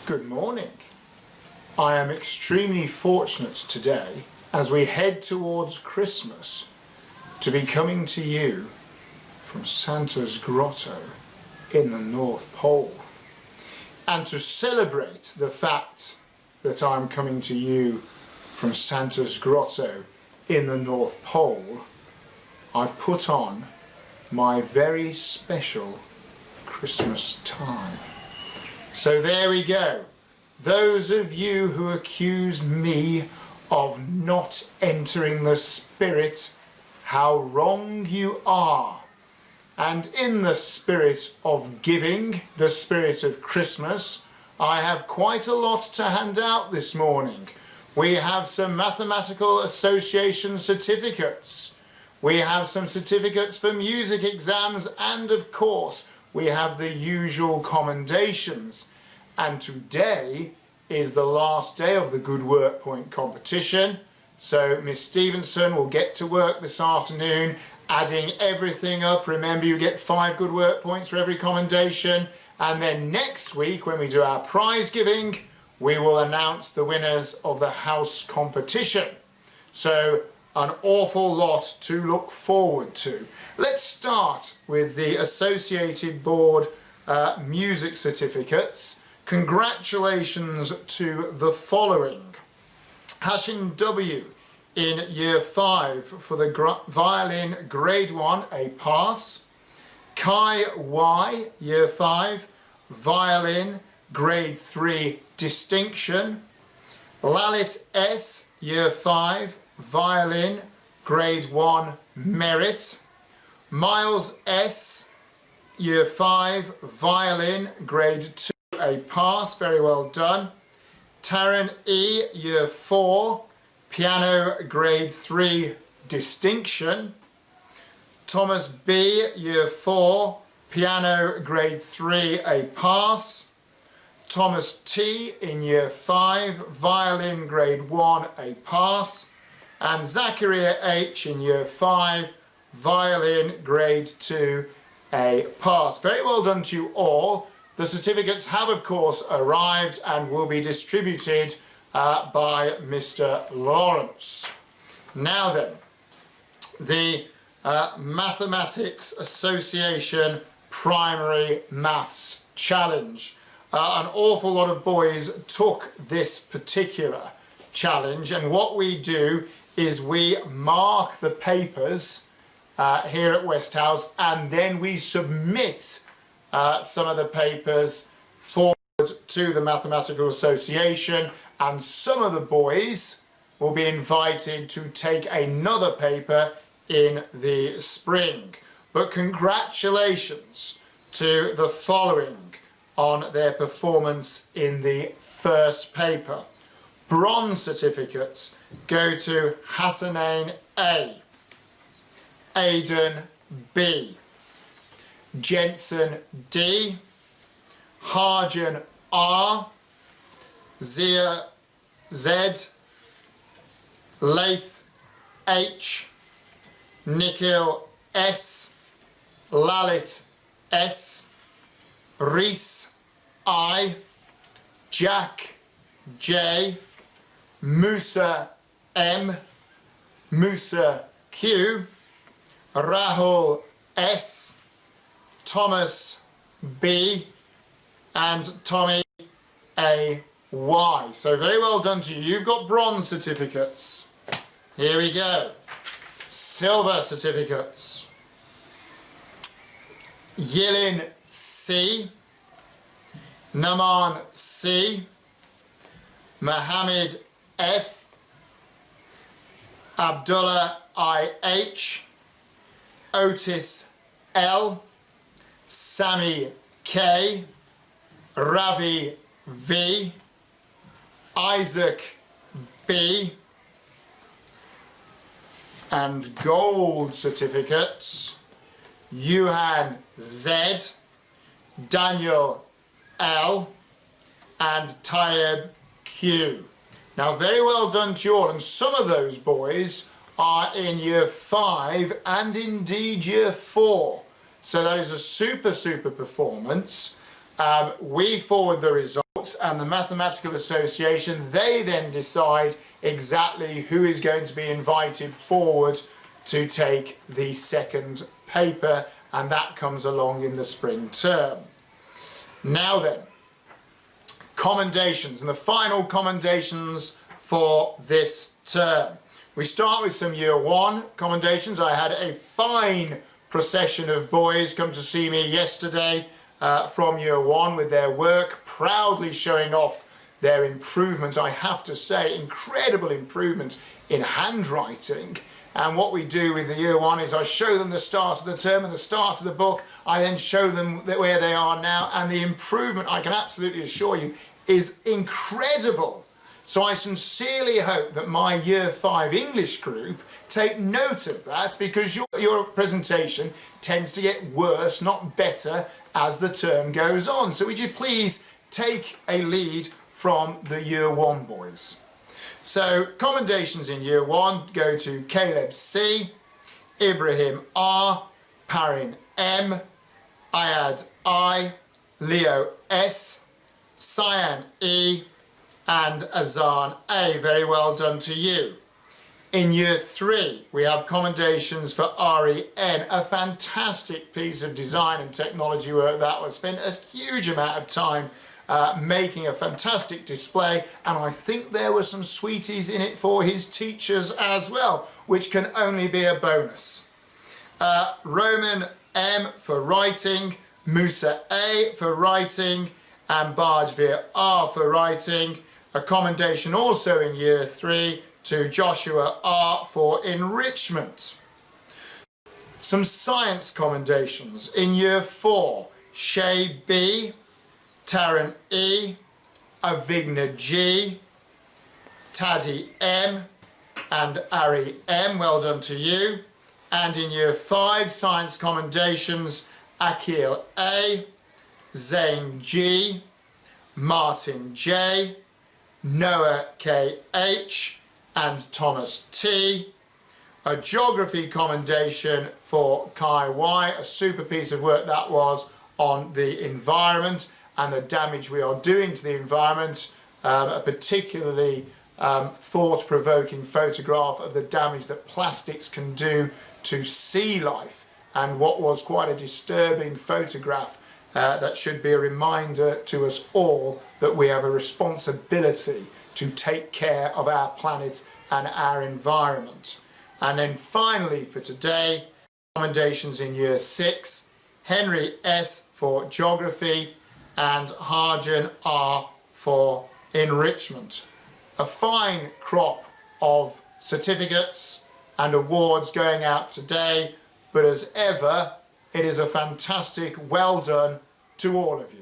Good morning. I am extremely fortunate today, as we head towards Christmas, to be coming to you from Santa's grotto in the North Pole. And to celebrate the fact that I'm coming to you from Santa's grotto in the North Pole, I've put on my very special Christmas tie. So there we go. Those of you who accuse me of not entering the spirit, how wrong you are. And in the spirit of giving, the spirit of Christmas, I have quite a lot to hand out this morning. We have some Mathematical Association certificates. We have some certificates for music exams, and of course we have the usual commendations. And today is the last day of the Good Work Point competition. So Miss Stevenson will get to work this afternoon, adding everything up. Remember, you get 5 Good Work Points for every commendation. And then next week, when we do our prize giving, we will announce the winners of the house competition. So an awful lot to look forward to. Let's start with the Associated Board music certificates. Congratulations to the following. Hashing W in Year 5 for the violin Grade 1, a pass. Kai Y, Year 5, violin Grade 3, distinction. Lalit S, Year 5, violin Grade 1, merit. Miles S, Year 5, violin Grade 2, a pass, very well done. Taryn E, Year 4, piano Grade 3, distinction. Thomas B, Year 4, piano Grade 3, a pass. Thomas T in Year 5, violin Grade 1, a pass. And Zachariah H in Year 5, violin Grade 2, a pass. Very well done to you all. The certificates have of course arrived and will be distributed by Mr Lawrence. Now then, the Mathematics Association Primary Maths Challenge. An awful lot of boys took this particular challenge, and what we do is we mark the papers here at Westhouse, and then we submit some of the papers forward to the Mathematical Association, and some of the boys will be invited to take another paper in the spring. But congratulations to the following on their performance in the first paper. Bronze certificates go to Hassanain A, Aidan B, Jensen D, Harjan R, Zia Z, Lath H, Nikhil S, Lalit S, Reese I, Jack J, Musa M, Musa Q, Rahul S, Thomas B, and Tommy A Y. So very well done to you. You've got bronze certificates. Here we go. Silver certificates. Yilin C, Naman C, Mohammed F, Abdullah IH, Otis L, Sammy K, Ravi V, Isaac B, and gold certificates, Yuhan Z, Daniel L, and Tayeb Q. Now very well done to you all, and some of those boys are in Year 5 and indeed Year 4. So that is a super performance. We forward the results and the Mathematical Association, they then decide exactly who is going to be invited forward to take the second paper, and that comes along in the spring term. Now then, commendations, and the final commendations for this term. We start with some Year 1 commendations. I had a fine procession of boys come to see me yesterday from Year 1 with their work, proudly showing off their improvement. I have to say, incredible improvement in handwriting. And what we do with the Year 1 is I show them the start of the term and the start of the book. I then show them where they are now, and the improvement, I can absolutely assure you, is incredible. So I sincerely hope that my Year 5 English group take note of that, because your presentation tends to get worse, not better, as the term goes on. So would you please take a lead from the Year 1 boys. So commendations in Year 1 go to Caleb C, Ibrahim R, Parin M, Ayad I, Leo S, Cyan E, and Azan A. Very well done to you. In Year 3, we have commendations for REN, a fantastic piece of design and technology work that was. Spent a huge amount of time making a fantastic display, and I think there were some sweeties in it for his teachers as well, which can only be a bonus. Roman M for writing, Musa A for writing, and Bajvir R for writing. A commendation also in Year 3 to Joshua R for enrichment. Some science commendations in Year 4, Shay B, Taran E, Avigna G, Taddy M, and Ari M. Well done to you. And in Year 5, science commendations, Akil A, Zane G, Martin J, Noah K.H, and Thomas T. A geography commendation for Kai Y, a super piece of work that was on the environment and the damage we are doing to the environment, a particularly thought-provoking photograph of the damage that plastics can do to sea life, and what was quite a disturbing photograph that should be a reminder to us all that we have a responsibility to take care of our planet and our environment. And then finally for today, commendations in Year 6, Henry S for geography and Harjan R for enrichment. A fine crop of certificates and awards going out today, but as ever, it is a fantastic well done to all of you.